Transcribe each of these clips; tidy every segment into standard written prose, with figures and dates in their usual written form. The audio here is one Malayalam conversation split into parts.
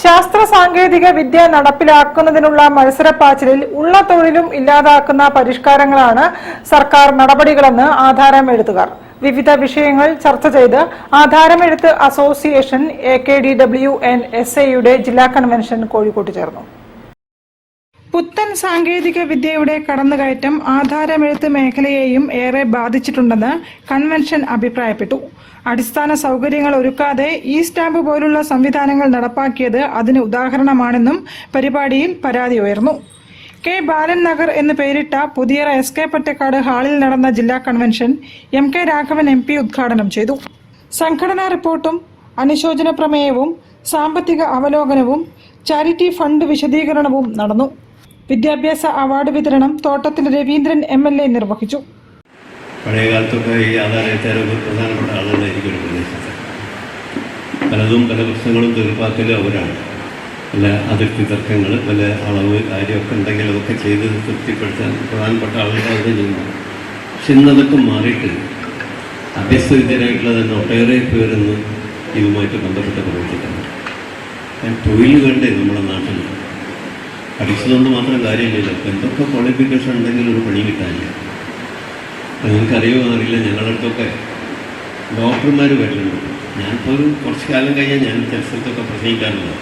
ശാസ്ത്ര സാങ്കേതിക വിദ്യ നടപ്പിലാക്കുന്നതിനുള്ള മത്സരപ്പാച്ചിലിൽ ഉള്ള തൊഴിലും ഇല്ലാതാക്കുന്ന പരിഷ്കാരങ്ങളാണ് സർക്കാർ നടപടികളെന്ന് ആധാരമെഴുത്തുകാർ. വിവിധ വിഷയങ്ങൾ ചർച്ച ചെയ്ത് ആധാരമെഴുത്ത് അസോസിയേഷൻ AKDWN-SA ജില്ലാ കൺവെൻഷൻ കോഴിക്കോട്ട് ചേർന്നു. പുത്തൻ സാങ്കേതിക വിദ്യയുടെ കടന്നുകയറ്റം ആധാരമെഴുത്ത് മേഖലയെയും ഏറെ ബാധിച്ചിട്ടുണ്ടെന്ന് കൺവെൻഷൻ അഭിപ്രായപ്പെട്ടു. അടിസ്ഥാന സൗകര്യങ്ങൾ ഒരുക്കാതെ ഇ സ്റ്റാമ്പ് പോലുള്ള സംവിധാനങ്ങൾ നടപ്പാക്കിയത് അതിന് ഉദാഹരണമാണെന്നും പരിപാടിയിൽ പരാതി ഉയർന്നു. കെ ബാലൻ നഗർ എന്ന് പേരിട്ട പുതിയറ SK പൊറ്റക്കാട് ഹാളിൽ നടന്ന ജില്ലാ കൺവെൻഷൻ MK രാഘവൻ MP ഉദ്ഘാടനം ചെയ്തു. സംഘടനാ റിപ്പോർട്ടും അനുശോചന പ്രമേയവും സാമ്പത്തിക അവലോകനവും ചാരിറ്റി ഫണ്ട് വിശദീകരണവും നടന്നു. വിദ്യാഭ്യാസ അവാർഡ് വിതരണം തോട്ടത്തിൽ രവീന്ദ്രൻ MLA നിർവഹിച്ചു. പഴയ കാലത്തൊക്കെ ഈ ആധാരത്തേരൊക്കെ പ്രധാനപ്പെട്ട ആളുകളായിരിക്കും ഒരു പ്രദേശത്ത്. പലതും പല പ്രശ്നങ്ങളും തീർപ്പാക്കലും അവരാണ്. പല അതിർത്തി തർക്കങ്ങൾ, പല അളവ് കാര്യമൊക്കെ ഉണ്ടെങ്കിൽ അതൊക്കെ ചെയ്ത് തൃപ്തിപ്പെടുത്താൻ പ്രധാനപ്പെട്ട ആളുകൾ അവർ ചെയ്യുന്നു. പക്ഷെ ഇന്നതൊക്കെ മാറിയിട്ട് അഭ്യസ്തവിദ്യരായിട്ടുള്ള തന്നെ ഒട്ടേറെ പേരെന്ന് ഇതുമായിട്ട് ബന്ധപ്പെട്ട് പ്രവർത്തിക്കുന്നു. തൊഴിൽ വേണ്ടേ നമ്മുടെ നാട്ടിൽ? പഠിച്ചതുകൊണ്ട് മാത്രം കാര്യമില്ലല്ലോ. അപ്പോൾ എന്തൊക്കെ ക്വാളിഫിക്കേഷൻ ഉണ്ടെങ്കിലും ഒരു പണി കിട്ടാനില്ല. നിങ്ങൾക്കറിയുമോ അറിയില്ല, ഞങ്ങളുടെ അടുത്തൊക്കെ ഡോക്ടർമാർ വരുന്നുണ്ട്. ഞാനിപ്പോൾ ഒരു കുറച്ച് കാലം കഴിഞ്ഞാൽ ഞാൻ ചില സ്ഥലത്തൊക്കെ പ്രസംഗിക്കാറുള്ളത്.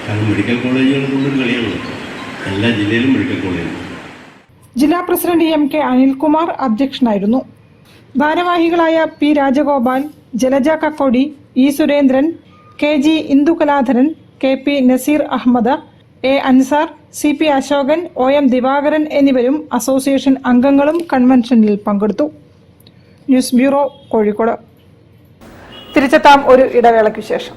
കാരണം മെഡിക്കൽ കോളേജുകൾ കൊണ്ടൊരു കളിയാണല്ലോ. എല്ലാ ജില്ലയിലും മെഡിക്കൽ കോളേജ്. ജില്ലാ പ്രസിഡന്റ് MK അനിൽകുമാർ അധ്യക്ഷനായിരുന്നു. ഭാരവാഹികളായ P Rajagopal, Jalaja Kakkodi, E Surendran, KG Indukaladharan, KP Naseer Ahmed, A Ansar, CP Ashokan, OM Divakaran എന്നിവരും അസോസിയേഷൻ അംഗങ്ങളും കൺവെൻഷനിൽ പങ്കെടുത്തു. News bureau, Kozhikode. തിരിച്ചെത്താം ഒരു ഇടവേളയ്ക്ക് ശേഷം.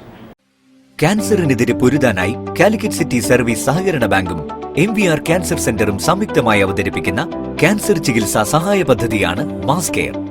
ക്യാൻസറിനെതിരെ പൊരുതാനായി കാലിക്കറ്റ് സിറ്റി സർവീസ് സഹകരണ ബാങ്കും MVR ക്യാൻസർ സെന്ററും സംയുക്തമായി അവതരിപ്പിക്കുന്ന ക്യാൻസർ ചികിത്സാ സഹായ പദ്ധതിയാണ് മാസ് കെയർ.